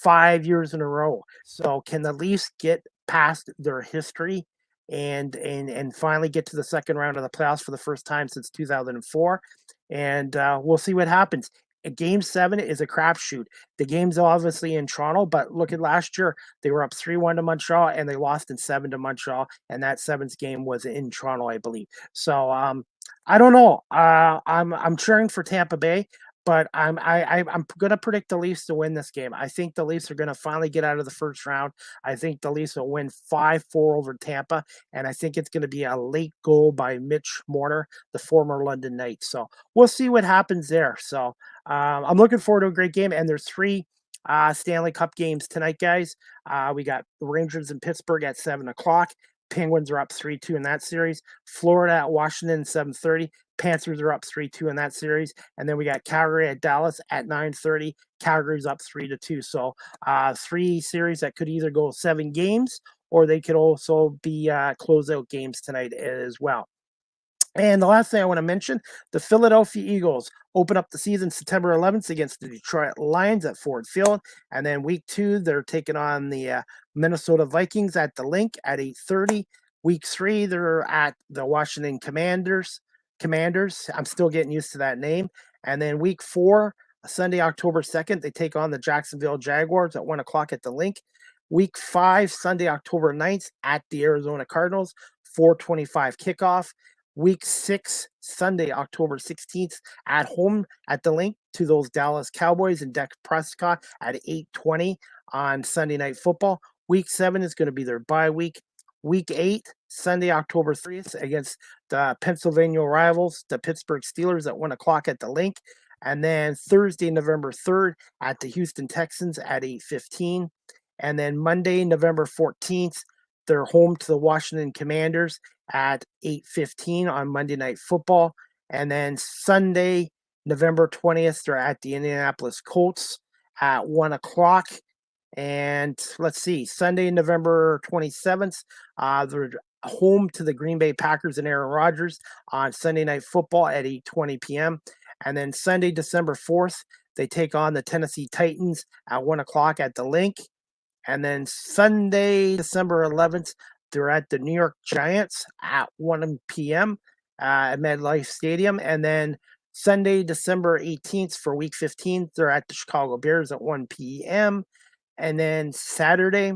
5 years in a row. So can the Leafs get past their history and finally get to the second round of the playoffs for the first time since 2004? And we'll see what happens. Game 7 is a crapshoot. The game's obviously in Toronto, but look at last year. They were up 3-1 to Montreal, and they lost in 7 to Montreal, and that 7th game was in Toronto, I believe. So I don't know. I'm cheering for Tampa Bay, but I'm going to predict the Leafs to win this game. I think the Leafs are going to finally get out of the first round. I think the Leafs will win 5-4 over Tampa, and I think it's going to be a late goal by Mitch Marner, the former London Knight. So we'll see what happens there. So I'm looking forward to a great game, and there's 3 Stanley Cup games tonight, guys. We got the Rangers in Pittsburgh at 7 o'clock. Penguins are up 3-2 in that series. Florida at Washington 7:30. Panthers are up 3-2 in that series. And then we got Calgary at Dallas at 9:30. Calgary's up 3-2. So 3 series that could either go 7 games or they could also be closeout games tonight as well. And the last thing I want to mention, the Philadelphia Eagles open up the season September 11th against the Detroit Lions at Ford Field. And then week 2, they're taking on the Minnesota Vikings at the Link at 8:30. Week 3, they're at the Washington Commanders. I'm still getting used to that name. And then week 4, Sunday, October 2nd, they take on the Jacksonville Jaguars at 1 o'clock at the Link. Week 5, Sunday, October 9th at the Arizona Cardinals, 4:25 kickoff. Week 6, Sunday, October 16th, at home at the Link to those Dallas Cowboys and Dak Prescott at 8:20 on Sunday Night Football. Week 7 is going to be their bye week. Week 8, Sunday, October 30th, against the Pennsylvania rivals, the Pittsburgh Steelers at 1 o'clock at the Link. And then Thursday, November 3rd, at the Houston Texans at 8:15. And then Monday, November 14th, they're home to the Washington Commanders at 8:15 on Monday Night Football. And then Sunday, November 20th, they're at the Indianapolis Colts at 1 o'clock. And let's see, Sunday, November 27th, they're home to the Green Bay Packers and Aaron Rodgers on Sunday Night Football at 8:20 p.m. And then Sunday, December 4th, they take on the Tennessee Titans at 1 o'clock at the Link. And then Sunday, December 11th, they're at the New York Giants at 1 p.m. At MetLife Stadium. And then Sunday, December 18th for Week 15, they're at the Chicago Bears at 1 p.m. And then Saturday,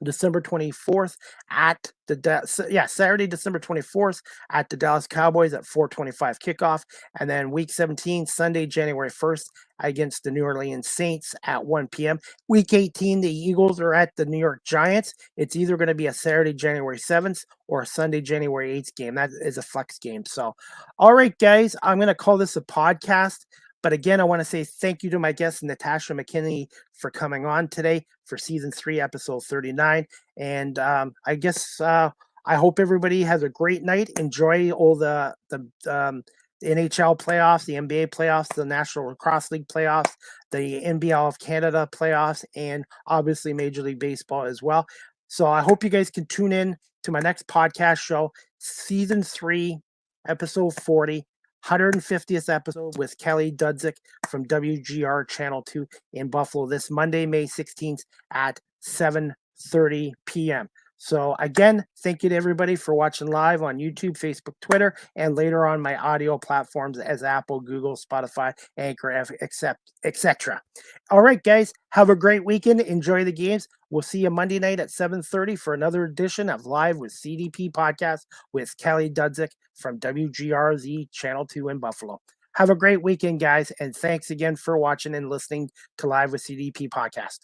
December 24th at the Saturday, December 24th at the Dallas Cowboys at 4:25 kickoff. And then Week 17, Sunday, January 1st against the New Orleans Saints at 1 p.m. Week 18, the Eagles are at the New York Giants. It's either going to be a Saturday, January 7th or a Sunday, January 8th game. That is a flex game. So, all right, guys, I'm going to call this a podcast. But again, I want to say thank you to my guest, Natasha McKenty, for coming on today for Season 3, Episode 39. And I guess I hope everybody has a great night. Enjoy all the NHL playoffs, the NBA playoffs, the National Lacrosse League playoffs, the NBL of Canada playoffs, and obviously Major League Baseball as well. So I hope you guys can tune in to my next podcast show, Season 3, Episode 40. 150th episode with Kelly Dudzik from WGR Channel 2 in Buffalo this Monday, May 16th at 7:30 p.m. So again, thank you to everybody for watching live on YouTube, Facebook, Twitter, and later on my audio platforms as Apple, Google, Spotify, Anchor, etc. All right, guys, have a great weekend. Enjoy the games. We'll see you Monday night at 7:30 for another edition of Live with CDP podcast with Kelly Dudzik from WGRZ Channel 2 in Buffalo. Have a great weekend, guys, and thanks again for watching and listening to Live with CDP podcast.